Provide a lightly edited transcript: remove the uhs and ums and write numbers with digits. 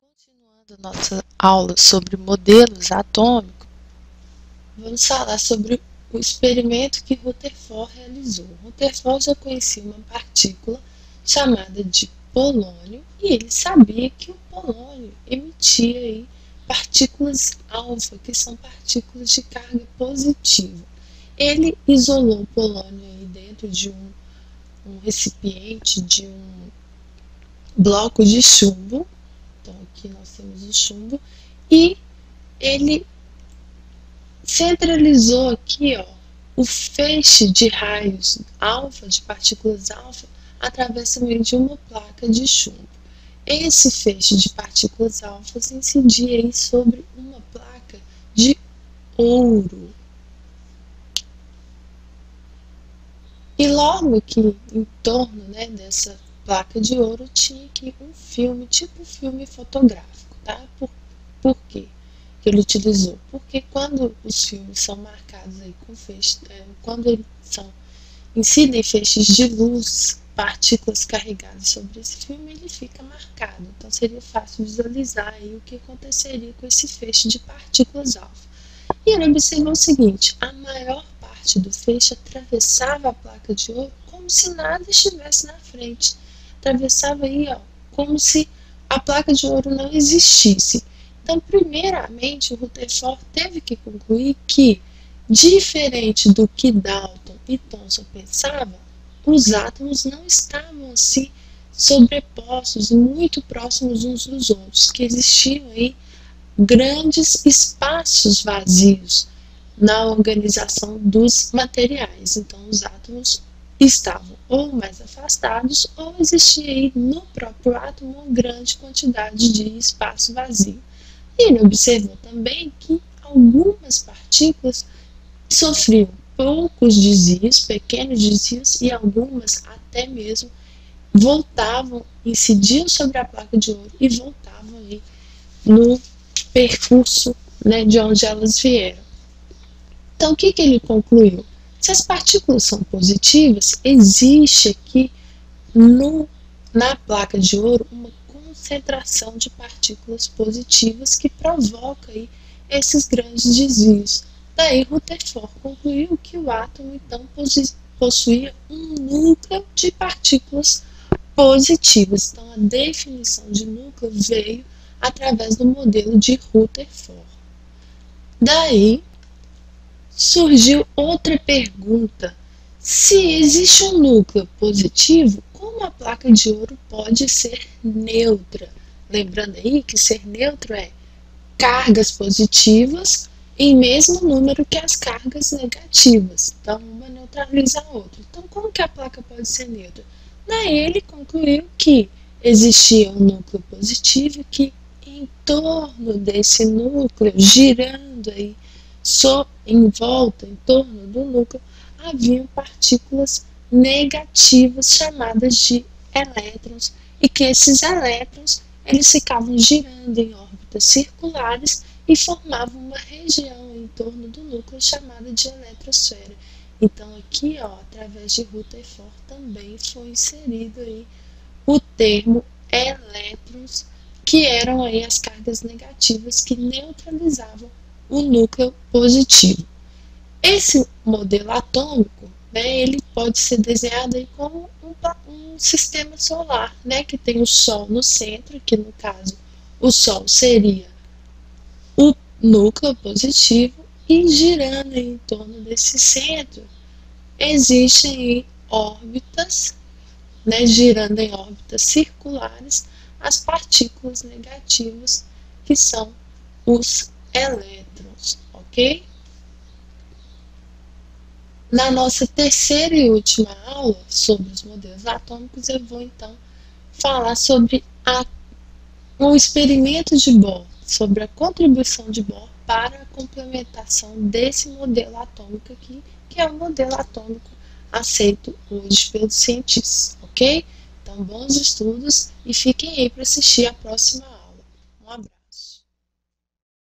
Continuando a nossa aula sobre modelos atômicos, vamos falar sobre o experimento que Rutherford realizou. Rutherford já conhecia uma partícula chamada de polônio e ele sabia que o polônio emitia aí partículas alfa, que são partículas de carga positiva. Ele isolou o polônio aí dentro de um recipiente, de um bloco de chumbo. Então, aqui nós temos o chumbo e ele centralizou aqui, ó, o feixe de raios alfa, de partículas alfa, através também de uma placa de chumbo. Esse feixe de partículas alfas incidia aí sobre uma placa de ouro. E logo aqui em torno, né, dessa placa de ouro tinha aqui um filme, tipo um filme fotográfico, tá? Por quê que ele utilizou? Porque quando os filmes são marcados aí com feixes, quando eles incidem feixes de luz, partículas carregadas sobre esse filme, ele fica marcado. Então seria fácil visualizar aí o que aconteceria com esse feixe de partículas alfa. E ele observou o seguinte: a maior parte do feixe atravessava a placa de ouro como se nada estivesse na frente. Atravessava aí, ó, como se a placa de ouro não existisse. Então, primeiramente, o Rutherford teve que concluir que, diferente do que Dalton e Thomson pensavam, os átomos não estavam assim sobrepostos, muito próximos uns dos outros, que existiam aí grandes espaços vazios na organização dos materiais. Então, os átomos estavam ou mais afastados ou existia aí no próprio átomo uma grande quantidade de espaço vazio. E ele observou também que algumas partículas sofriam poucos desvios, pequenos desvios, e algumas até mesmo voltavam, incidiam sobre a placa de ouro e voltavam aí no percurso, né, de onde elas vieram. Então, o que ele concluiu? Se as partículas são positivas, existe aqui na placa de ouro uma concentração de partículas positivas que provoca aí esses grandes desvios. Daí Rutherford concluiu que o átomo então possuía um núcleo de partículas positivas. Então a definição de núcleo veio através do modelo de Rutherford. Daí surgiu outra pergunta: se existe um núcleo positivo, como a placa de ouro pode ser neutra? Lembrando aí que ser neutro é cargas positivas em mesmo número que as cargas negativas. Então, uma neutraliza a outra. Então, como que a placa pode ser neutra? Daí ele concluiu que existia um núcleo positivo que em torno desse núcleo, girando aí, em volta, em torno do núcleo, haviam partículas negativas chamadas de elétrons, e que esses elétrons eles ficavam girando em órbitas circulares e formavam uma região em torno do núcleo chamada de eletrosfera. Então aqui, ó, através de Rutherford também foi inserido aí o termo elétrons, que eram aí as cargas negativas que neutralizavam o núcleo positivo. Esse modelo atômico, né, ele pode ser desenhado aí como um sistema solar, né, que tem o Sol no centro, que no caso o Sol seria o núcleo positivo, e girando aí em torno desse centro existem aí órbitas, né, girando em órbitas circulares, as partículas negativas, que são os elétrons, ok? Na nossa terceira e última aula sobre os modelos atômicos, eu vou então falar sobre o experimento de Bohr, sobre a contribuição de Bohr para a complementação desse modelo atômico aqui, que é o modelo atômico aceito hoje pelos cientistas, ok? Então, bons estudos e fiquem aí para assistir a próxima aula.